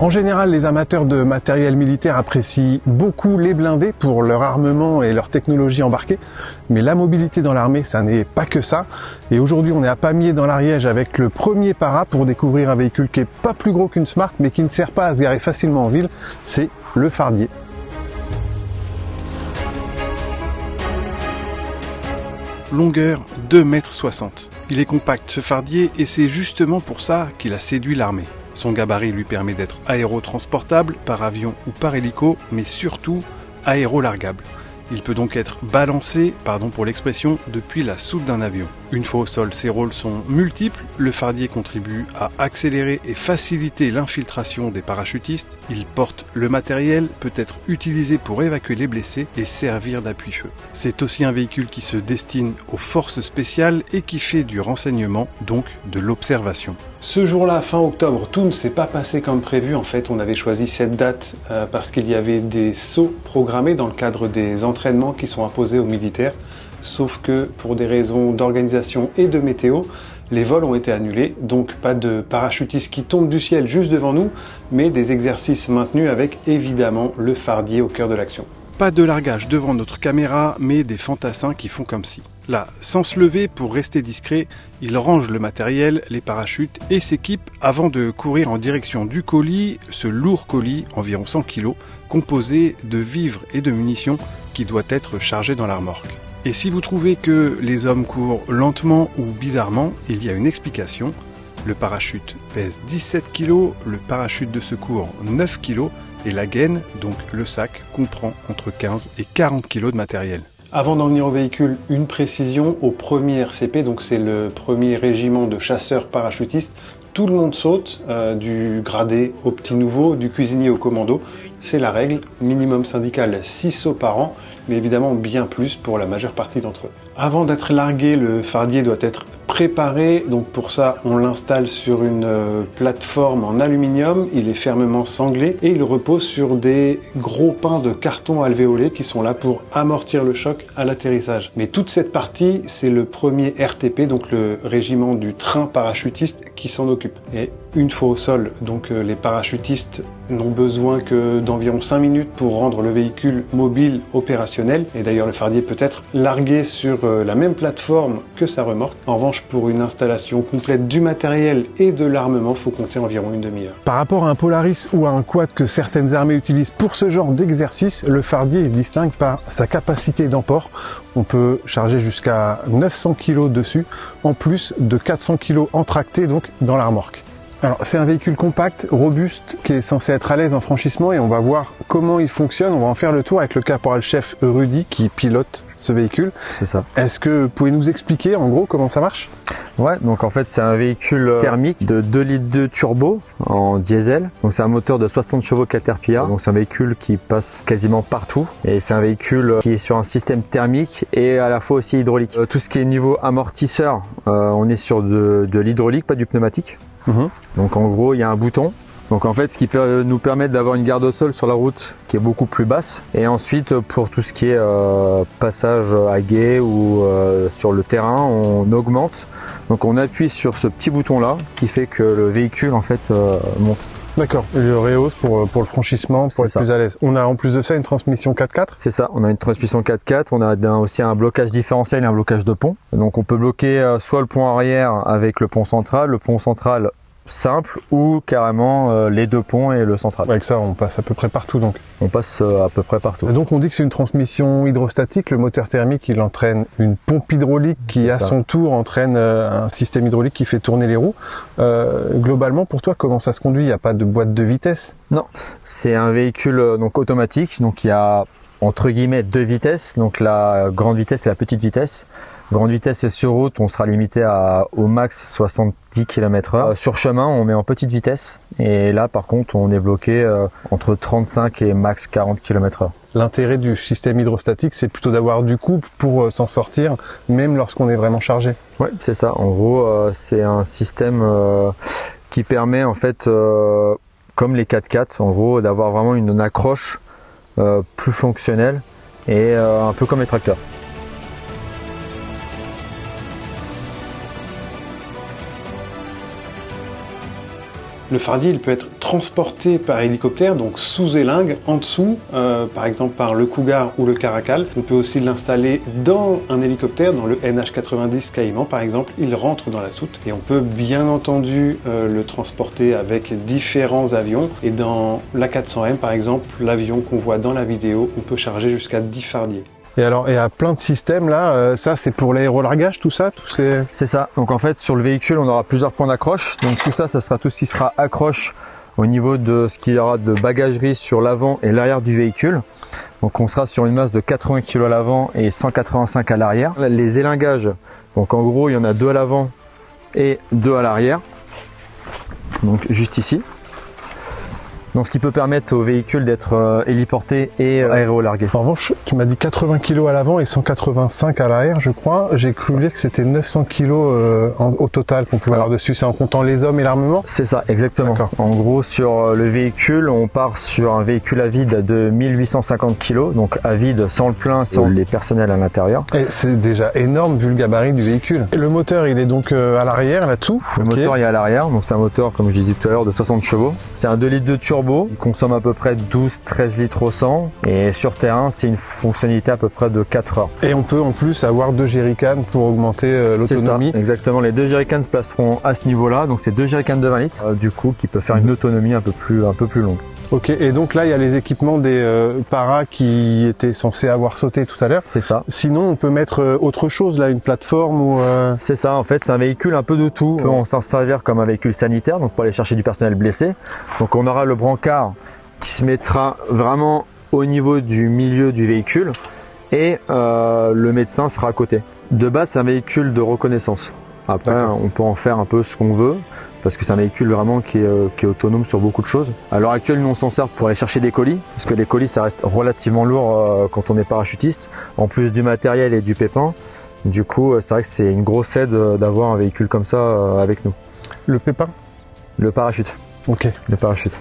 En général, les amateurs de matériel militaire apprécient beaucoup les blindés pour leur armement et leur technologie embarquée. Mais la mobilité dans l'armée, ça n'est pas que ça. Et aujourd'hui, on est à Pamiers dans l'Ariège avec le premier para pour découvrir un véhicule qui est pas plus gros qu'une Smart, mais qui ne sert pas à se garer facilement en ville. C'est le Fardier. Longueur 2,60 m. Il est compact ce Fardier et c'est justement pour ça qu'il a séduit l'armée. Son gabarit lui permet d'être aérotransportable par avion ou par hélico, mais surtout aérolargable. Il peut donc être balancé, pardon pour l'expression, depuis la soute d'un avion. Une fois au sol, ses rôles sont multiples. Le Fardier contribue à accélérer et faciliter l'infiltration des parachutistes. Il porte le matériel, peut être utilisé pour évacuer les blessés et servir d'appui-feu. C'est aussi un véhicule qui se destine aux forces spéciales et qui fait du renseignement, donc de l'observation. Ce jour-là, fin octobre, tout ne s'est pas passé comme prévu. En fait, on avait choisi cette date parce qu'il y avait des sauts programmés dans le cadre des entraînements qui sont imposés aux militaires. Sauf que pour des raisons d'organisation et de météo, les vols ont été annulés. Donc pas de parachutistes qui tombent du ciel juste devant nous, mais des exercices maintenus avec évidemment le Fardier au cœur de l'action. Pas de largage devant notre caméra, mais des fantassins qui font comme si. Là, sans se lever pour rester discret, il range le matériel, les parachutes et s'équipe avant de courir en direction du colis, ce lourd colis, environ 100 kg, composé de vivres et de munitions qui doit être chargé dans la remorque. Et si vous trouvez que les hommes courent lentement ou bizarrement, il y a une explication. Le parachute pèse 17 kg, le parachute de secours 9 kg et la gaine, donc le sac, comprend entre 15 et 40 kg de matériel. Avant d'en venir au véhicule, une précision au premier RCP, donc c'est le premier régiment de chasseurs parachutistes. Tout le monde saute, du gradé au petit nouveau, du cuisinier au commando. C'est la règle, minimum syndical 6 sauts par an, mais évidemment bien plus pour la majeure partie d'entre eux. Avant d'être largué, le Fardier doit être préparé, donc pour ça on l'installe sur une plateforme en aluminium, il est fermement sanglé et il repose sur des gros pins de carton alvéolé qui sont là pour amortir le choc à l'atterrissage. Mais toute cette partie, c'est le premier RTP, donc le régiment du train parachutiste qui s'en occupe. Et une fois au sol, donc les parachutistes n'ont besoin que d'environ 5 minutes pour rendre le véhicule mobile opérationnel. Et d'ailleurs le Fardier peut être largué sur la même plateforme que sa remorque. En revanche, pour une installation complète du matériel et de l'armement, il faut compter environ une demi-heure. Par rapport à un Polaris ou à un quad que certaines armées utilisent pour ce genre d'exercice, le Fardier se distingue par sa capacité d'emport. On peut charger jusqu'à 900 kg dessus, en plus de 400 kg en tracté, donc dans la remorque. Alors c'est un véhicule compact, robuste, qui est censé être à l'aise en franchissement et on va voir comment il fonctionne. On va en faire le tour avec le caporal-chef Rudy qui pilote ce véhicule. C'est ça. Est-ce que vous pouvez nous expliquer en gros comment ça marche? Ouais, donc en fait c'est un véhicule thermique de 2,2 litres turbo en diesel. Donc c'est un moteur de 60 chevaux Caterpillar. Donc c'est un véhicule qui passe quasiment partout. Et c'est un véhicule qui est sur un système thermique et à la fois aussi hydraulique. Tout ce qui est niveau amortisseur, on est sur de l'hydraulique, pas du pneumatique. Donc en gros il y a un bouton. Donc en fait ce qui peut nous permettre d'avoir une garde au sol sur la route qui est beaucoup plus basse. Et ensuite pour tout ce qui est passage à gué ou sur le terrain, on augmente. Donc on appuie sur ce petit bouton là qui fait que le véhicule en fait monte. D'accord, et le rehausse pour le franchissement, pour être plus à l'aise. On a en plus de ça une transmission 4x4. C'est ça, on a une transmission 4x4, on a aussi un blocage différentiel et un blocage de pont. Donc on peut bloquer soit le pont arrière avec le pont central simple ou carrément les deux ponts et le central. Avec ça on passe à peu près partout donc. On passe à peu près partout. Et donc on dit que c'est une transmission hydrostatique, le moteur thermique il entraîne une pompe hydraulique qui à son tour entraîne un système hydraulique qui fait tourner les roues. Globalement pour toi comment ça se conduit? Il n'y a pas de boîte de vitesse? Non, c'est un véhicule donc automatique, donc il y a entre guillemets deux vitesses, donc la grande vitesse et la petite vitesse. Grande vitesse et sur route, on sera limité au max 70 km/h. Sur chemin, on met en petite vitesse. Et là, par contre, on est bloqué entre 35 et max 40 km/h. L'intérêt du système hydrostatique, c'est plutôt d'avoir du couple pour s'en sortir, même lorsqu'on est vraiment chargé. Oui, c'est ça. En gros, c'est un système qui permet, en fait, comme les 4x4, en gros, d'avoir vraiment une accroche plus fonctionnelle et un peu comme les tracteurs. Le fardier, il peut être transporté par hélicoptère, donc sous élingue, en dessous, par exemple par le Cougar ou le Caracal. On peut aussi l'installer dans un hélicoptère, dans le NH90 Cayman par exemple. Il rentre dans la soute et on peut bien entendu le transporter avec différents avions. Et dans l'A400M par exemple, l'avion qu'on voit dans la vidéo, on peut charger jusqu'à 10 fardiers. Et alors, il y a plein de systèmes là, ça c'est pour l'aérolargage, tout ça, C'est ça, donc en fait sur le véhicule on aura plusieurs points d'accroche, donc tout ça, ça sera tout ce qui sera accroche au niveau de ce qu'il y aura de bagagerie sur l'avant et l'arrière du véhicule. Donc on sera sur une masse de 80 kg à l'avant et 185 à l'arrière. Les élingages, donc en gros il y en a 2 à l'avant et 2 à l'arrière, donc juste ici. Donc ce qui peut permettre au véhicule d'être héliporté et aérolargué. En revanche, tu m'as dit 80 kg à l'avant et 185 à l'arrière, je crois. J'ai cru lire que c'était 900 kg au total qu'on pouvait avoir dessus. C'est en comptant les hommes et l'armement? C'est ça, exactement. En gros, sur le véhicule, on part sur un véhicule à vide de 1850 kg, donc à vide, sans le plein, sans les personnels à l'intérieur. Et c'est déjà énorme vu le gabarit du véhicule. Et le moteur, il est donc à l'arrière, là-dessous? Le moteur est à l'arrière, donc c'est un moteur, comme je disais tout à l'heure, de 60 chevaux. C'est un 2 litres de turbo. Il consomme à peu près 12-13 litres au 100 et sur terrain c'est une fonctionnalité à peu près de 4 heures. Et on peut en plus avoir 2 jerrycans pour augmenter l'autonomie. C'est ça, exactement, les 2 jerrycans se placeront à ce niveau là, donc c'est 2 jerrycans de 20 litres du coup qui peut faire une autonomie un peu plus longue. Ok, et donc là il y a les équipements des paras qui étaient censés avoir sauté tout à l'heure. C'est ça. Sinon on peut mettre autre chose là, une plateforme ou... C'est ça, en fait c'est un véhicule un peu de tout. On peut s'en servir comme un véhicule sanitaire, donc pour aller chercher du personnel blessé. Donc on aura le brancard qui se mettra vraiment au niveau du milieu du véhicule et le médecin sera à côté. De base c'est un véhicule de reconnaissance. Après on peut en faire un peu ce qu'on veut, parce que c'est un véhicule vraiment qui est autonome sur beaucoup de choses. À l'heure actuelle, nous on s'en sert pour aller chercher des colis, parce que les colis ça reste relativement lourd quand on est parachutiste, en plus du matériel et du pépin. Du coup, c'est vrai que c'est une grosse aide d'avoir un véhicule comme ça avec nous. Le pépin? Le parachute. Ok. Le parachute.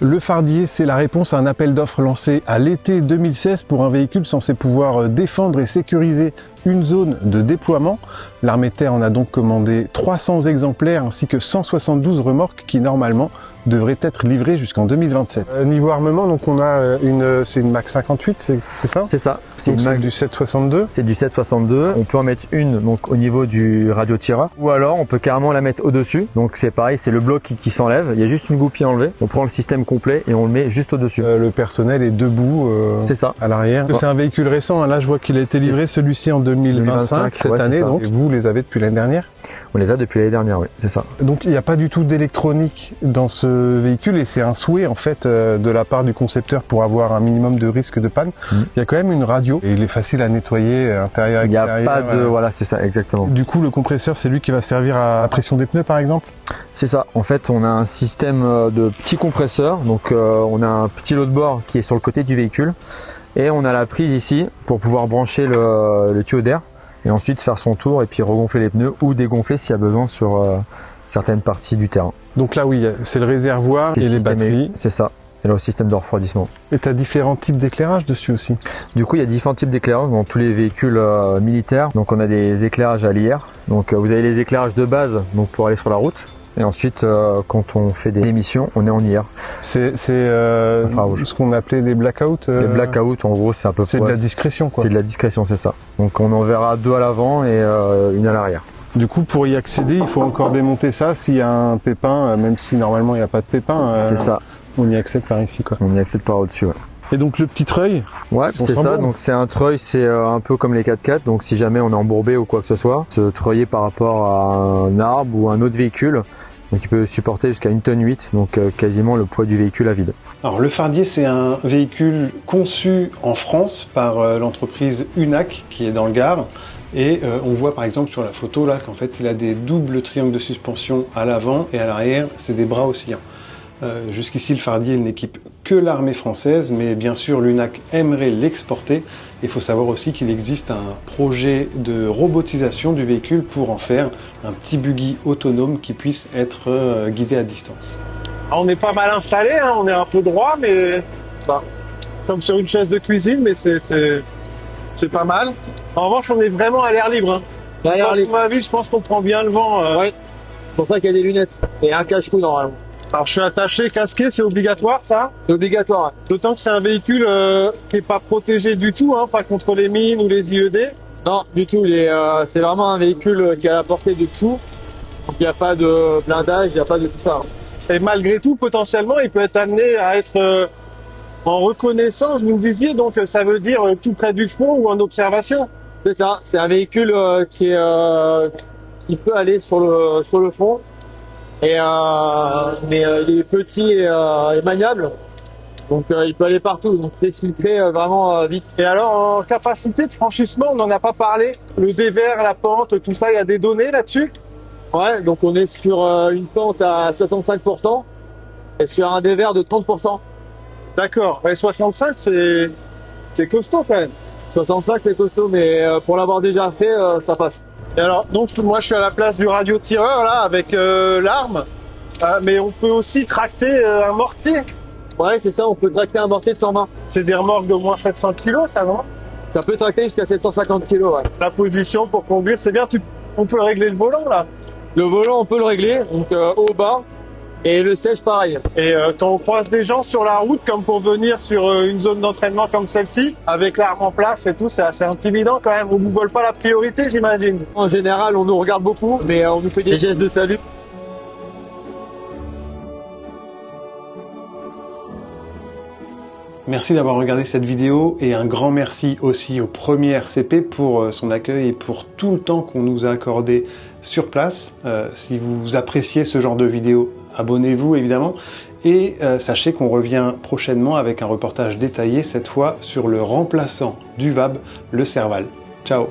Le fardier, c'est la réponse à un appel d'offres lancé à l'été 2016 pour un véhicule censé pouvoir défendre et sécuriser une zone de déploiement. L'armée de terre en a donc commandé 300 exemplaires ainsi que 172 remorques qui normalement devraient être livrées jusqu'en 2027. Niveau armement, donc on a c'est une Mach 58, c'est ça? C'est ça. C'est une Mach du 7,62. C'est du 7,62. On peut en mettre une donc au niveau du radiotireur, ou alors on peut carrément la mettre au-dessus. Donc c'est pareil, c'est le bloc qui s'enlève. Il y a juste une goupille enlevée. On prend le système complet et on le met juste au-dessus. Le personnel est debout. C'est ça. À l'arrière. C'est un véhicule récent. Hein. Là, je vois qu'il a été livré celui-ci en 2025 cette année. Donc. Et vous les avez depuis l'année dernière? On les a depuis l'année dernière, oui, c'est ça. Donc il n'y a pas du tout d'électronique dans ce véhicule et c'est un souhait en fait de la part du concepteur pour avoir un minimum de risque de panne. Il y a quand même une radio et il est facile à nettoyer intérieur extérieur. Il n'y a pas de... Voilà, c'est ça, exactement. Du coup, le compresseur, c'est lui qui va servir à la pression des pneus par exemple? C'est ça. En fait, on a un système de petits compresseurs. Donc on a un petit lot de bord qui est sur le côté du véhicule et on a la prise ici pour pouvoir brancher le tuyau d'air. Et ensuite faire son tour et puis regonfler les pneus ou dégonfler s'il y a besoin sur certaines parties du terrain. Donc là oui, c'est le réservoir et les batteries. C'est ça, et le système de refroidissement. Et tu as différents types d'éclairage dessus aussi? Du coup il y a différents types d'éclairage dans tous les véhicules militaires. Donc on a des éclairages à l'IR. Donc vous avez les éclairages de base donc pour aller sur la route. Et ensuite, quand on fait des émissions, on est en IR. C'est ce qu'on appelait les blackouts. Les blackouts, en gros, c'est un peu. C'est de la discrétion, quoi. C'est de la discrétion, c'est ça. Donc on en verra 2 à l'avant et une à l'arrière. Du coup, pour y accéder, il faut encore démonter ça s'il y a un pépin, même si normalement il n'y a pas de pépin. C'est ça. On y accède par ici, quoi. On y accède par au-dessus, ouais. Et donc le petit treuil? Ouais, c'est ça. Donc c'est un treuil, c'est un peu comme les 4x4. Donc si jamais on est embourbé ou quoi que ce soit, se treuiller par rapport à un arbre ou un autre véhicule. Donc il peut supporter jusqu'à 1,8 tonne, donc quasiment le poids du véhicule à vide. Alors le Fardier, c'est un véhicule conçu en France par l'entreprise UNAC qui est dans le Gard. Et on voit par exemple sur la photo là qu'en fait il a des doubles triangles de suspension à l'avant et à l'arrière, c'est des bras oscillants. Jusqu'ici le Fardier il n'équipe que l'armée française, mais bien sûr l'UNAC aimerait l'exporter. Il faut savoir aussi qu'il existe un projet de robotisation du véhicule pour en faire un petit buggy autonome qui puisse être guidé à distance. On est pas mal installé, hein, on est un peu droit, mais ça, comme sur une chaise de cuisine, mais c'est pas mal. En revanche, on est vraiment à l'air libre. Hein. À l'air libre. À ma vie, je pense qu'on prend bien le vent. Ouais. C'est pour ça qu'il y a des lunettes et un cache-cou normalement. Alors je suis attaché, casqué, c'est obligatoire ça? C'est obligatoire. D'autant que c'est un véhicule qui est pas protégé du tout, hein, pas contre les mines ou les IED. Non, du tout. C'est vraiment un véhicule qui est à la portée de tout. Donc il n'y a pas de blindage, il n'y a pas de tout ça. Et malgré tout, potentiellement, il peut être amené à être en reconnaissance, vous me disiez, donc ça veut dire tout près du front ou en observation. C'est ça, c'est un véhicule qui peut aller sur le front. Mais il est petit et maniable. Donc il peut aller partout, donc c'est filtré vraiment vite. Et alors en capacité de franchissement, on n'en a pas parlé. Le dévers, la pente, tout ça, il y a des données là-dessus? Ouais, donc on est sur une pente à 65% et sur un dévers de 30%. D'accord, et 65 c'est costaud quand même. 65 c'est costaud, mais pour l'avoir déjà fait, ça passe. Et alors, donc moi je suis à la place du radiotireur là, avec l'arme, mais on peut aussi tracter un mortier. Ouais, c'est ça, on peut tracter un mortier de 120. C'est des remorques de moins 700 kg ça, non? Ça peut tracter jusqu'à 750 kg, ouais. La position pour conduire, c'est bien, on peut régler le volant là. Le volant, on peut le régler, donc haut, bas, et le siège pareil. Et quand on croise des gens sur la route, comme pour venir sur une zone d'entraînement comme celle-ci, avec l'arme en place et tout, c'est assez intimidant quand même. On vous vole pas la priorité, j'imagine. En général, on nous regarde beaucoup, mais on nous fait des gestes de salut. Merci d'avoir regardé cette vidéo et un grand merci aussi au premier RCP pour son accueil et pour tout le temps qu'on nous a accordé sur place. Si vous appréciez ce genre de vidéo, abonnez-vous évidemment et sachez qu'on revient prochainement avec un reportage détaillé, cette fois sur le remplaçant du VAB, le Serval. Ciao!